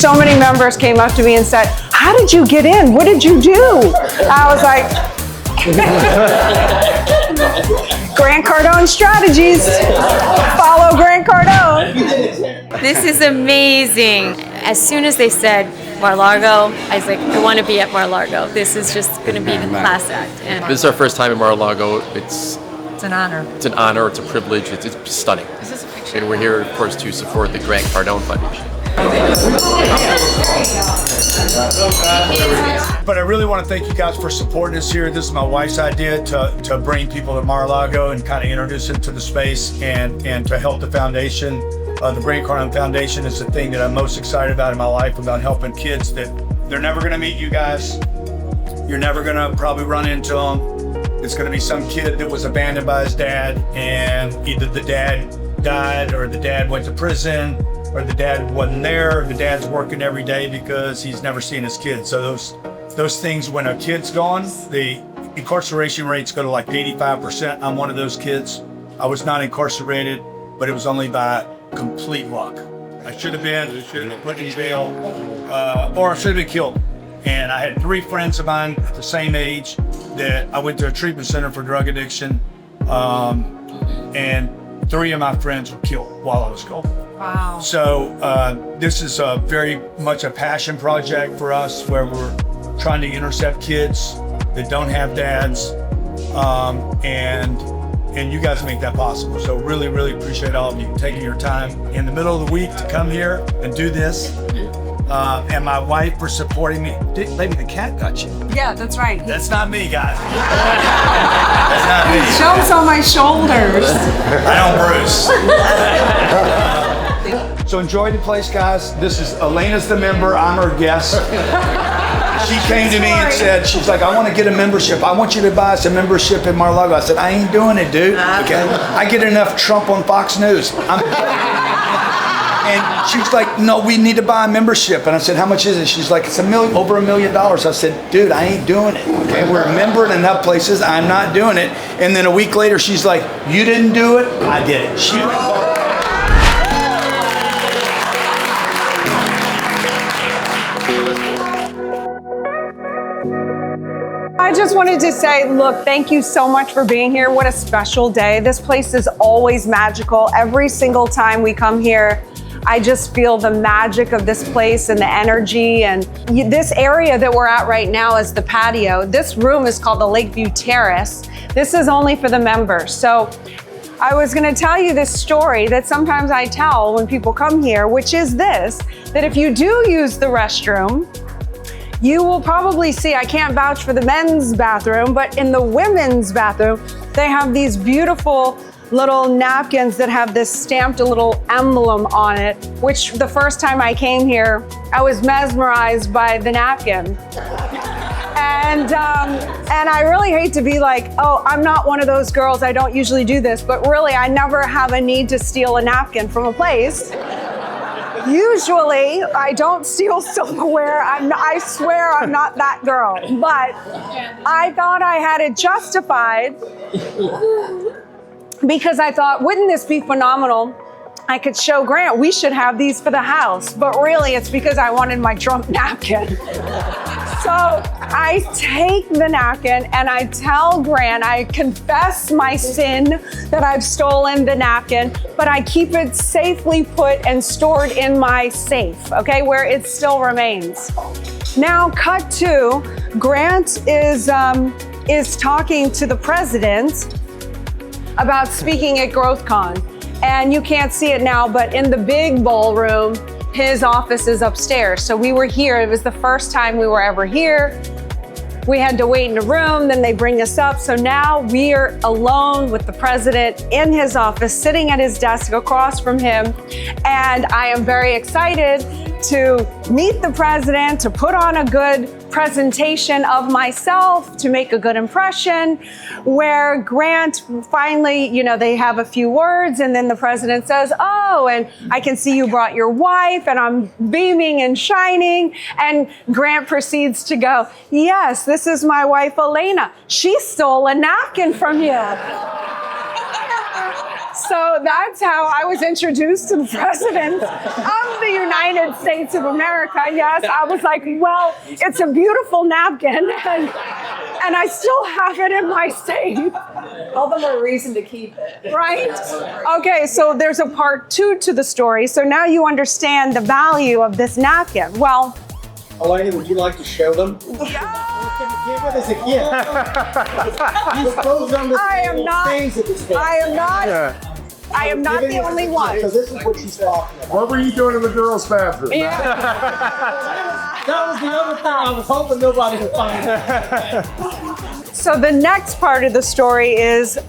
so many members came up to me and said, how did you get in? What did you do? I was like, Grant Cardone strategies. Follow Grant Cardone. This is amazing. As soon as they said Mar-a-Lago, I was like, I want to be at Mar-a-Lago. This is just going to be the class act. And this is our first time in Mar-a-Lago. It's an honor. It's an honor. It's a privilege. It's stunning. Is this a picture? And we're here, of course, to support the Grant Cardone Foundation. But I really want to thank you guys for supporting us here. This is my wife's idea to bring people to Mar-a-Lago and kind of introduce them to the space and to help the foundation. The Grant Cardone Foundation is the thing that I'm most excited about in my life, about helping kids that they're never going to meet you guys. You're never going to probably run into them. It's going to be some kid that was abandoned by his dad, and either the dad died or the dad went to prison or the dad wasn't there. The dad's working every day because he's never seen his kid. So those things, when a kid's gone, the incarceration rates go to like 85%. I'm one of those kids. I was not incarcerated, but it was only by complete luck. I should have been put in jail, or I should have been killed. And I had 3 friends of mine at the same age that I went to a treatment center for drug addiction, and 3 of my friends were killed while I was gone. Wow. So this is very much a passion project for us, where we're trying to intercept kids that don't have dads, and you guys make that possible. So really, really appreciate all of you taking your time in the middle of the week to come here and do this. And my wife for supporting me. Baby, the cat got you. Yeah, that's right. That's not me, guys. That's not me. Jumps on my shoulders. I don't Bruce. So enjoy the place, guys. This is Elena's the member. I'm her guest. She came to me and said, she's like, I want to get a membership. I want you to buy us a membership in Mar-a-Lago. I said, I ain't doing it, dude. Okay. I get enough Trump on Fox News. And she was like, no, we need to buy a membership. And I said, how much is it? She's like, it's over $1 million. I said, dude, I ain't doing it. Okay, we're a member in enough places. I'm not doing it. And then a week later, she's like, you didn't do it? I did it. She went. I just wanted to say, look, thank you so much for being here. What a special day. This place is always magical. Every single time we come here, I just feel the magic of this place and the energy. And this area that we're at right now is the patio. This room is called the Lakeview Terrace. This is only for the members. So I was going to tell you this story that sometimes I tell when people come here, which is this, that if you do use the restroom, you will probably see, I can't vouch for the men's bathroom, but in the women's bathroom, they have these beautiful little napkins that have this stamped a little emblem on it, which the first time I came here, I was mesmerized by the napkin. And I really hate to be like, oh, I'm not one of those girls, I don't usually do this, but really I never have a need to steal a napkin from a place. Usually, I don't steal silverware. I swear I'm not that girl. But I thought I had it justified because I thought, wouldn't this be phenomenal? I could show Grant, we should have these for the house. But really, it's because I wanted my Trump napkin. So I take the napkin and I tell Grant, I confess my sin that I've stolen the napkin, but I keep it safely put and stored in my safe, okay, where it still remains. Now, cut to, Grant is talking to the president about speaking at GrowthCon. And you can't see it now, but in the big ballroom, his office is upstairs. So we were here. It was the first time we were ever here. We had to wait in a room, then they bring us up. So now we're alone with the president in his office, sitting at his desk across from him. And I am very excited to meet the president, to put on a good presentation of myself, to make a good impression, where Grant finally, they have a few words and then the president says, oh, and I can see you brought your wife, and I'm beaming and shining. And Grant proceeds to go, yes, this is my wife, Elena. She stole a napkin from you. So that's how I was introduced to the President of the United States of America. Yes, I was like, well, it's a beautiful napkin, and I still have it in my safe. All the more reason to keep it. Right? Okay, so there's a part 2 to the story. So now you understand the value of this napkin. Well, Elena, would you like to show them? yeah. Give it as a gift. Use those on the I am not. things at this I am not. I am not the only one. So this is what she's talking about. What were you doing in the girls' bathroom? Yeah. That was the other thing I was hoping nobody would find out. So the next part of the story is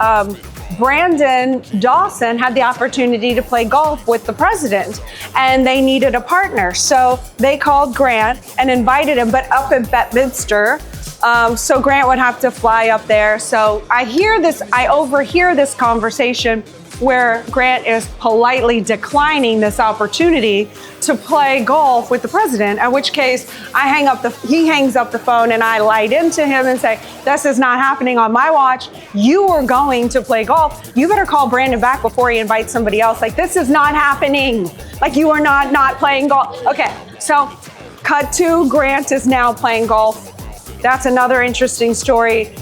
Brandon Dawson had the opportunity to play golf with the president, and they needed a partner. So they called Grant and invited him, but up in Bedminster. So Grant would have to fly up there. So I overhear this conversation where Grant is politely declining this opportunity to play golf with the president, in which case he hangs up the phone, and I light into him and say, this is not happening on my watch. You are going to play golf. You better call Brandon back before he invites somebody else. Like, this is not happening. Like, you are not playing golf. Okay, so cut to Grant is now playing golf. That's another interesting story.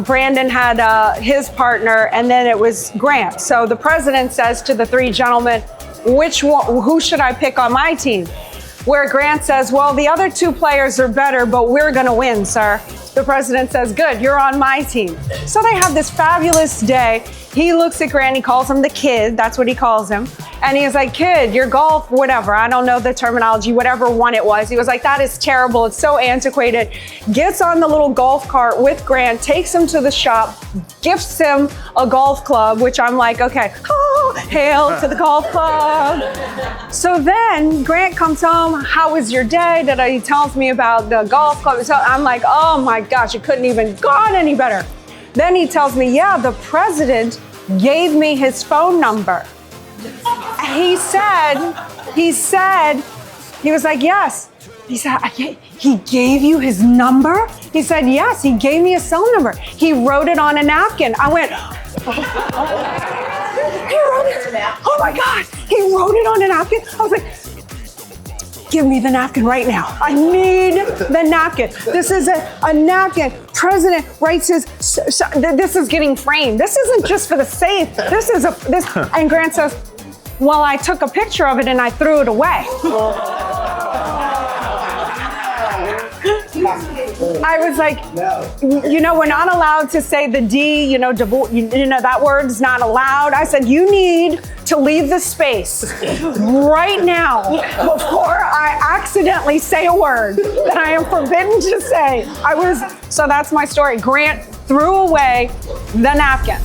Brandon had his partner, and then it was Grant. So the president says to the 3 gentlemen, who should I pick on my team? Where Grant says, well, the other 2 players are better, but we're gonna win, sir. The president says, good, you're on my team. So they have this fabulous day. He looks at Grant, he calls him the kid, that's what he calls him. And he's like, kid, your golf, whatever, I don't know the terminology, whatever one it was. He was like, that is terrible, it's so antiquated. Gets on the little golf cart with Grant, takes him to the shop, gifts him a golf club, which I'm like, okay, oh, hail to the golf club. So then Grant comes home, how was your day? He tells me about the golf club. So I'm like, oh my gosh, it couldn't even gone any better. Then he tells me, yeah, the president gave me his phone number. He was like, yes. He said, he gave you his number? He said, yes, he gave me his cell number. He wrote it on a napkin. I went, he wrote it. Oh my God, he wrote it on a napkin. I was like, give me the napkin right now. I need the napkin. This is a napkin. President writes his, this is getting framed. This isn't just for the safe. And Grant says, well, I took a picture of it and I threw it away. I was like, we're not allowed to say the D, that word's not allowed. I said, you need to leave the space right now before I accidentally say a word that I am forbidden to say. So that's my story. Grant threw away the napkin.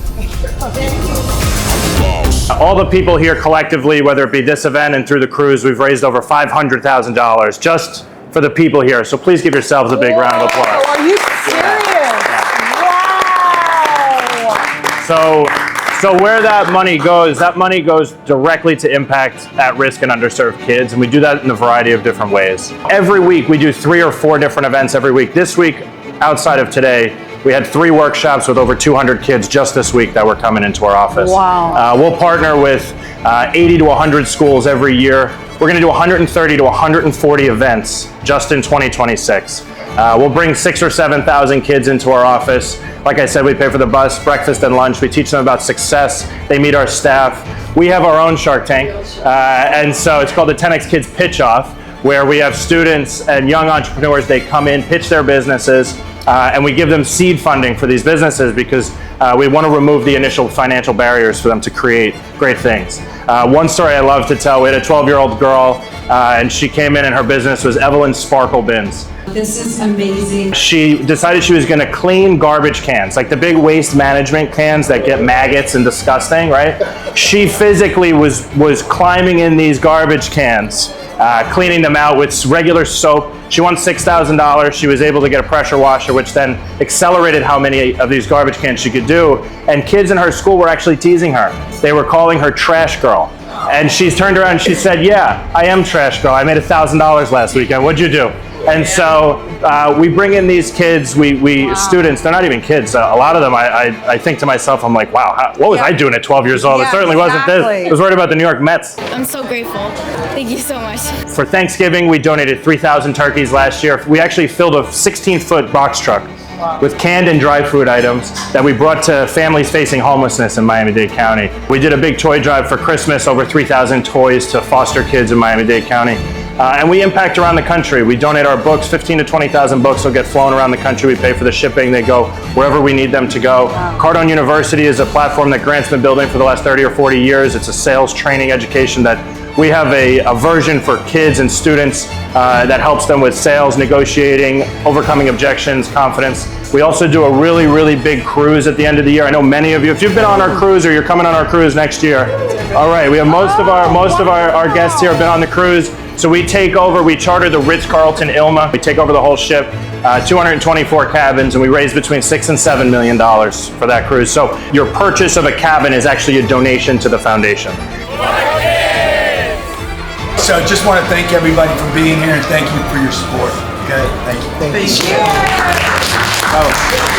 All the people here collectively, whether it be this event and through the cruise, we've raised over $500,000 just for the people here. So please give yourselves a big round of applause. Are you serious? Wow. So where that money goes directly to impact at-risk and underserved kids, and we do that in a variety of different ways. Every week, we do 3 or 4 different events every week. This week, outside of today, we had 3 workshops with over 200 kids just this week that were coming into our office. Wow. We'll partner with 80 to 100 schools every year. We're going to do 130 to 140 events just in 2026. We'll bring 6,000 or 7,000 kids into our office. Like I said, we pay for the bus, breakfast, and lunch. We teach them about success. They meet our staff. We have our own Shark Tank, and so it's called the 10X Kids Pitch Off, where we have students and young entrepreneurs. They come in, pitch their businesses, and we give them seed funding for these businesses because we want to remove the initial financial barriers for them to create great things. One story I love to tell, we had a 12-year-old girl, and she came in and her business was Evelyn's Sparkle Bins. This is amazing. She decided she was going to clean garbage cans, like the big waste management cans that get maggots and disgusting, right? She physically was climbing in these garbage cans, cleaning them out with regular soap. She won $6,000. She was able to get a pressure washer, which then accelerated how many of these garbage cans she could do. And kids in her school were actually teasing her. They were calling her Trash Girl. And she's turned around and she said, yeah, I am Trash Girl. I made $1,000 last weekend. What'd you do? And so we bring in these kids, students, they're not even kids. A lot of them, I think to myself, I'm like, wow, what was I doing at 12 years old? It certainly wasn't this. I was worried about the New York Mets. I'm so grateful. Thank you so much. For Thanksgiving, we donated 3,000 turkeys last year. We actually filled a 16-foot box truck with canned and dry food items that we brought to families facing homelessness in Miami-Dade County. We did a big toy drive for Christmas, over 3,000 toys to foster kids in Miami-Dade County. And we impact around the country. We donate our books, 15 to 20,000 books will get flown around the country. We pay for the shipping. They go wherever we need them to go. Cardone University is a platform that Grant's been building for the last 30 or 40 years. It's a sales training education that we have a version for kids and students that helps them with sales, negotiating, overcoming objections, confidence. We also do a really, really big cruise at the end of the year. I know many of you, if you've been on our cruise or you're coming on our cruise next year, all right, we have most of our guests here have been on the cruise. So we take over, we charter the Ritz-Carlton Ilma. We take over the whole ship, 224 cabins, and we raise between $6 and $7 million for that cruise. So your purchase of a cabin is actually a donation to the foundation. So just want to thank everybody for being here and thank you for your support. Okay, thank you. Thank you.